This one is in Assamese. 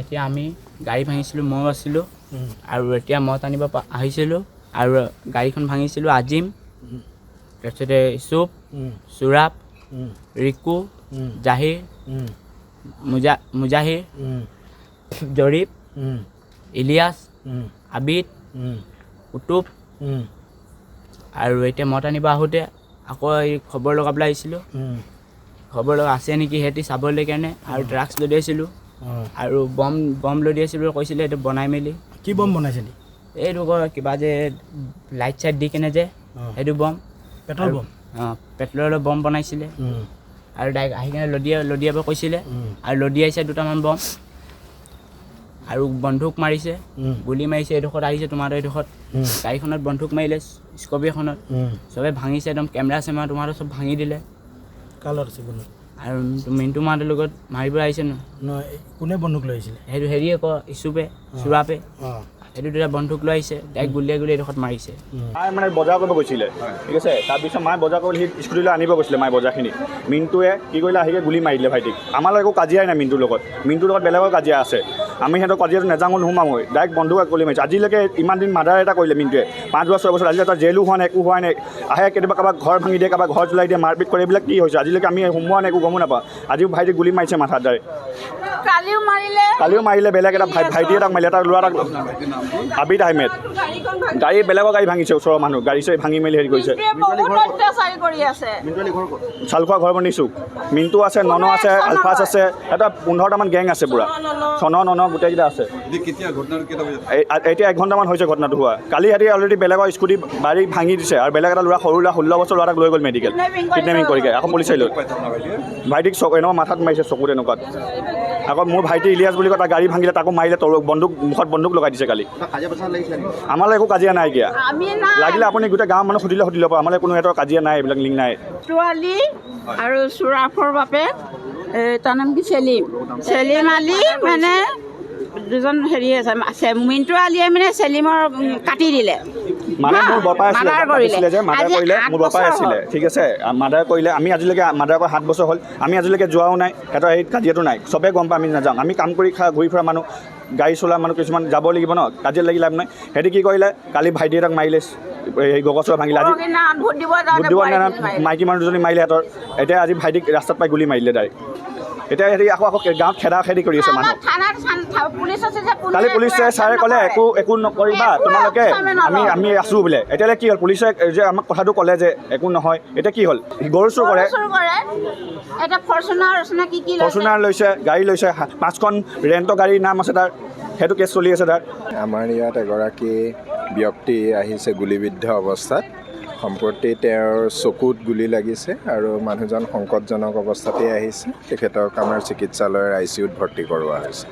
এতিয়া আমি গাড়ী ভাঙিছিলোঁ, মই আছিলোঁ আৰু এতিয়া মদ আনিব আহিছিলোঁ আৰু গাড়ীখন ভাঙিছিলোঁ আজিম, তাৰপিছতে ইছুপ, সুৰাব, ৰিকু, জাহিৰ, মুজাহিৰ, জৰিফ, ইলিয়াছ, আবিদ, কুতুব আৰু এতিয়া মদ আনিব আহোঁতে আকৌ এই খবৰ লগাবলৈ আহিছিলোঁ। খবৰ লগা আছে নেকি সিহঁতি চাবলৈ কাৰণে আৰু ড্ৰাগছ লৈ দিছিলোঁ আৰু বম লৈ দিছিলোঁ কৈছিলে এইটো বনাই মেলি। কি বম বনাইছিলি? এইটো কিবা যে লাইট চাইট দি কেনে যে সেইটো বম, পেট্ৰল বম। পেট্ৰলৰ বম বনাইছিলে আৰু ডাইৰেক্ট আহি কেনে লদিয়াব কৈছিলে আৰু লদিয়াইছে দুটামান বম আৰু বন্ধুক মাৰিছে, গুলি মাৰিছে। এইডোখৰত আহিছে তোমাৰ এইডোখৰত গাড়ীখনত বন্ধুক মাৰিলে, স্কৰ্পিঅ'খনত চবে ভাঙিছে, একদম কেমেৰা চেমেৰা তোমাৰ চব ভাঙি দিলে। কাৰ লগত আছে বন্ধুক? আৰু মিণ্টু মাহঁতৰ লগত মাৰিব আহিছে নহয়, কোনে বন্ধুক লৈ আহিছিলে? সেইটো হেৰিয়ে ইছুপে, সুৰাপে, সেইটো দুটা বন্ধুক লৈ আহিছে, ডাইৰেক্ট গুলিয়াই এইডোখৰত মাৰিছে। মায়ে মানে বজাৰ কৰিব গৈছিলে, ঠিক আছে। তাৰপিছত মায়ে বজাৰ কৰিবলৈ সি স্কুটিলৈ আনিব গৈছিলে মায়ে বজাৰখিনি। মিণ্টুৱে কি কৰিলে, আহিকে গুলি মাৰি দিলে ভাইটিক। আমাৰ একো কাজিয়াই নাই মিণ্টুৰ লগত বেলেগৰ কাজিয়া আছে। আমি সিহঁতৰ কাজিয়াটো নেজানো, নোসোমাওঁগৈ, ডাইৰেক্ট বন্ধুক গুলি মাৰিছে। আজিলৈকে ইমান দিন মাৰ্ডাৰ এটা কৰিলে মিণ্টুৱে, 5 বছৰ আজিলৈকে তাৰ জেলো হোৱা নাই, একো হোৱা নাই। আহে কেতিয়াবা কাৰোবাক ঘৰ ভাঙি দিয়ে, কাৰোবাক ঘৰ জ্বলাই দিয়ে, মাৰপিট কৰে। এইবিলাক কি হৈছে আজিলৈকে আমি সোমোৱা নাই, একো গমো নাপাওঁ। আজিও ভাইটিক গুলি মাৰিছে মাথাত ডাইৰেক্ট। কালিও মাৰিলে বেলেগ এটা ভাইটি এটাক মাৰিলে, এটা ল'ৰা এটাক, আবিদ আহমেদ। গাড়ী বেলেগৰ গাড়ী ভাঙিছে, ওচৰৰ মানুহ গাড়ী চাড়ী ভাঙি মেলি হেৰি কৰিছে। চালখোৱা ঘৰ বনিছোঁ। মিণ্টু আছে, নন আছে, আলফাজ আছে, এটা 15টামান গেং আছে পুৰা। নন গোটেইকেইটা আছে। এতিয়া 1 ঘণ্টামান হৈছে ঘটনাটো হোৱা। কালি সিহঁতি অলৰেডি বেলেগৰ স্কুটি বাৰী ভাঙি দিছে আৰু বেলেগ এটা ল'ৰা, সৰু ল'ৰা 16 বছৰ ল'ৰাক লৈ গ'ল মেডিকেল, কিডনেপিং কৰি আকৌ পুলিচে লৈ। ভাইটিক এনেকুৱা মাথাত মাৰিছে, চকুত এনেকুৱাত। আকৌ মোৰ ভাইটি ইলিয়াছ বুলি কয়, তাৰ গাড়ী ভাঙিলে, তাকো মাৰিলে, মুখত বন্দুক লগাই দিছে কালি। আমালৈ একো কাজিয়া নাই এতিয়া। লাগিলে আপুনি গোটেই গাঁৱৰ মানুহ সুধিলে ল'ব, আমালৈ কোনো সিহঁতৰ কাজিয়া নাই, এইবিলাক লিংক নাই। ছোৱালী আৰু সুৰাফৰ বাপেক, তাৰ নাম কি চেলিম আলী, মানে দুজন হেৰি আছে। মিণ্টু আলীয়ে মানে চেলিমৰ কাটি দিলে, মানে মোৰ বপাই আছিলে যে মাৰ্ডাৰ কৰিলে, মোৰ বপাই আছিলে, ঠিক আছে। মাৰ্ডাৰ কৰিলে, আমি আজিলৈকে মাৰ্ডাৰ কৰা 7 বছৰ হ'ল, আমি আজিলৈকে যোৱাও নাই, সিহঁতৰ এই কাজিয়াটো নাই। চবেই গম পাই, আমি নাযাওঁ। আমি কাম কৰি ঘূৰি ফুৰা মানুহ, গাড়ী চলোৱা মানুহ, কিছুমান যাব লাগিব ন, কাজিয়া লাগি লাভ নাই। সিহঁতি কি কৰিলে, কালি ভাইটি এটাক মাৰিলে, এই গগছৰ ভাঙিলে। আজি ভোট দিব মাইকী মানুহ দুজনী মাৰিলে সিহঁতৰ। এতিয়া আজি ভাইটিক ৰাস্তাত পাই গুলি মাৰিলে ডাইৰেক্ট। এতিয়া সিহঁতি আকৌ গাঁৱত খেদি কৰি আছে মানুহ। কালি পুলিচে ছাৰে ক'লে একো নকৰিবা তোমালোকে, আমি আছোঁ বোলে। এতিয়ালৈ কি হ'ল, পুলিচে যে আমাক কথাটো ক'লে যে একো নহয়, এতিয়া কি হ'ল, গৰু চুৰ কৰে, ফৰ্চুনাৰ লৈছে, গাড়ী লৈছে, 5খন ৰেণ্টৰ গাড়ীৰ নাম আছে তাৰ, সেইটো কেছ চলি আছে তাৰ। আমাৰ ইয়াত এগৰাকী ব্যক্তি আহিছে গুলিবিদ্ধ অৱস্থাত। সম্প্ৰতি তেওঁৰ চকুত গুলি লাগিছে আৰু মানুহজন সংকটজনক অৱস্থাতেই আহিছে। তেখেতক আমাৰ চিকিৎসালয়ৰ ICUত ভৰ্তি কৰোৱা হৈছে।